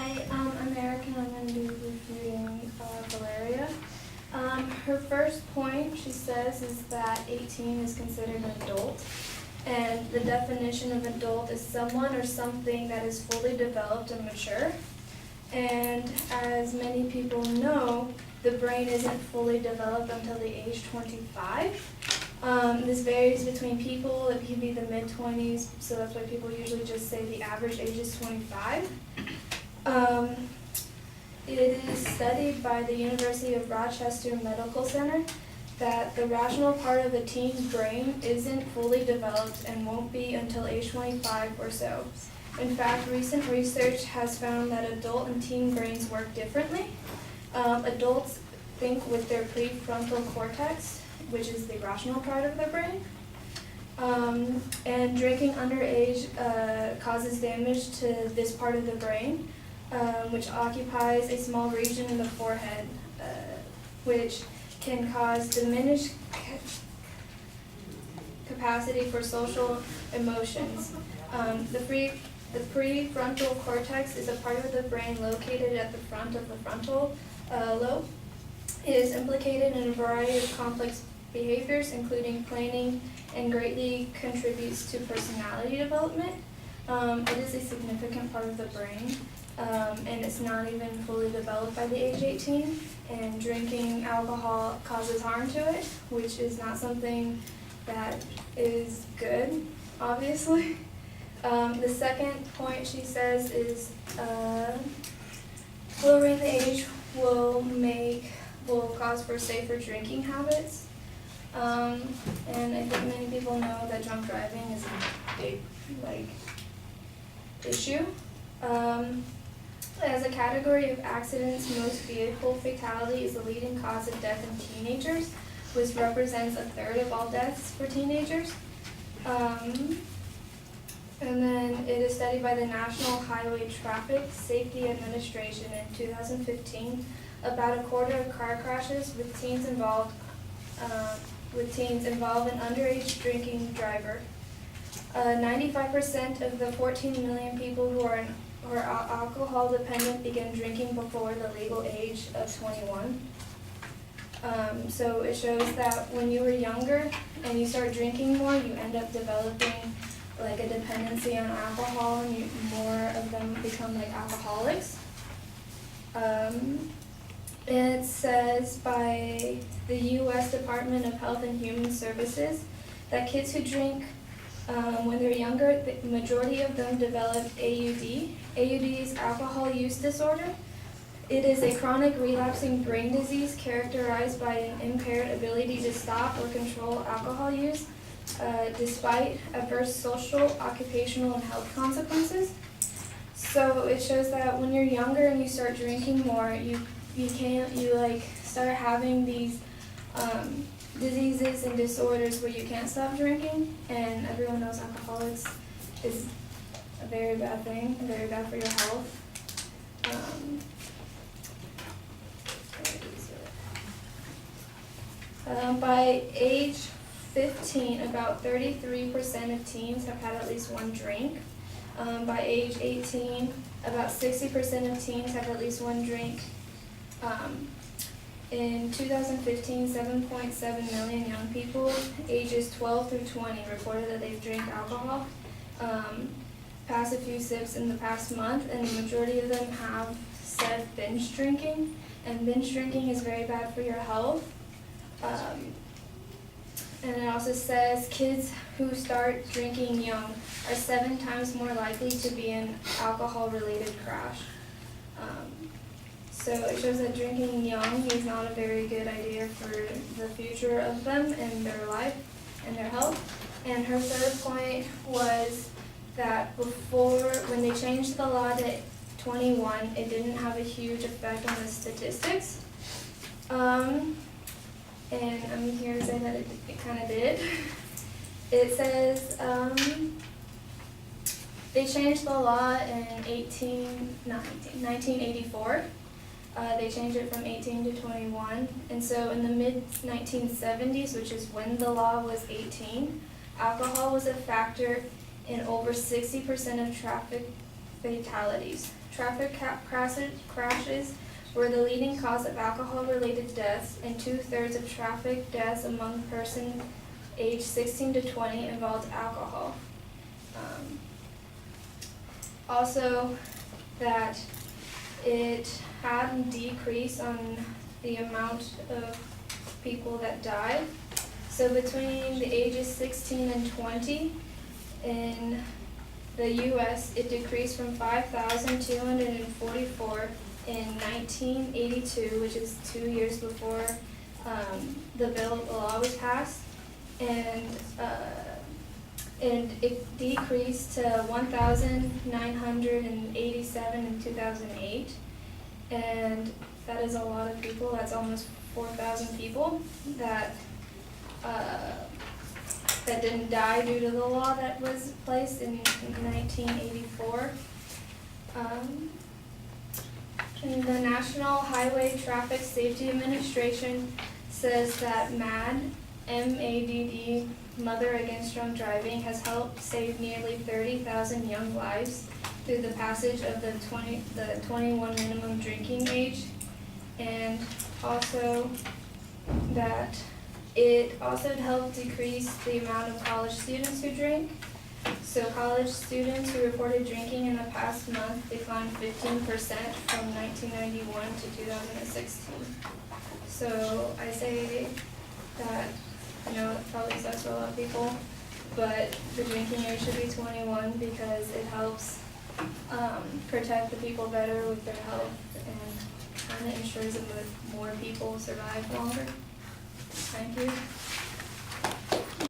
Hi, I'm Eric and I'm going to be reviewing Valeria. Her first point, she says, is that 18 is considered an adult. And the definition of adult is someone or something that is fully developed and mature. And as many people know, the brain isn't fully developed until the age 25. This varies between people. It can be the mid-20s, so that's why people usually just say the average age is 25. It is studied by the University of Rochester Medical Center that the rational part of a teen's brain isn't fully developed and won't be until age 25 or so. In fact, recent research has found that adult and teen brains work differently. Adults think with their prefrontal cortex, which is the rational part of their brain. And drinking underage causes damage to this part of the brain, which occupies a small region in the forehead, which can cause diminished capacity for social emotions. The prefrontal cortex is a part of the brain located at the front of the frontal lobe. It is implicated in a variety of complex behaviors, including planning, and greatly contributes to personality development. It is a significant part of the brain, and it's not even fully developed by the age 18. And drinking alcohol causes harm to it, which is not something that is good, obviously. The second point she says is lowering the age will cause for safer drinking habits. And I think many people know that drunk driving is a big issue. As a category of accidents, most vehicle fatality is the leading cause of death in teenagers, which represents a third of all deaths for teenagers. And then it is studied by the National Highway Traffic Safety Administration in 2015. About a quarter of car crashes with teens involve an underage drinking driver. 95% of the 14 million people who are alcohol dependent begin drinking before the legal age of 21. So it shows that when you were younger and you start drinking more, you end up developing like a dependency on alcohol, and more of them become like alcoholics. It says by the U.S. Department of Health and Human Services that kids who drink when they're younger, the majority of them develop AUD. AUD is alcohol use disorder. It is a chronic relapsing brain disease characterized by an impaired ability to stop or control alcohol use, despite adverse social, occupational, and health consequences. So it shows that when you're younger and you start drinking more, you start having these diseases and disorders where you can't stop drinking, and everyone knows alcoholics is a very bad thing, very bad for your health. By age 15, about 33% of teens have had at least one drink. By age 18, about 60% of teens have at least one drink. In 2015, 7.7 million young people ages 12 through 20 reported that they've drank alcohol past a few sips in the past month, and the majority of them have said binge drinking, and binge drinking is very bad for your health. And it also says kids who start drinking young are 7 times more likely to be in alcohol-related crash. So it shows that drinking young is not a very good idea for the future of them and their life and their health. And her third point was that when they changed the law to 21, it didn't have a huge effect on the statistics. And I'm here to say that it kind of did. It says they changed the law in 1984. They changed it from 18 to 21. And so in the mid-1970s, which is when the law was 18, alcohol was a factor in over 60% of traffic fatalities. Traffic crashes were the leading cause of alcohol-related deaths, and 2/3 of traffic deaths among persons aged 16 to 20 involved alcohol. Also, that it had a decrease on the amount of people that died. So between the ages 16 and 20 in the U.S., it decreased from 5,244 in 1982, which is 2 years before the law was passed, and it decreased to 1,987 in 2008, and that is a lot of people. That's almost 4,000 people that didn't die due to the law that was placed in 1984. And the National Highway Traffic Safety Administration says that MADD, Mother Against Drunk Driving, has helped save nearly 30,000 young lives through the passage of the 21 minimum drinking age, and also that it also helped decrease the amount of college students who drink. So college students who reported drinking in the past month declined 15% from 1991 to 2016. So I say that, I know it probably sucks for a lot of people, but the drinking age should be 21 because it helps protect the people better with their health and kind of ensures that more people survive longer. Thank you.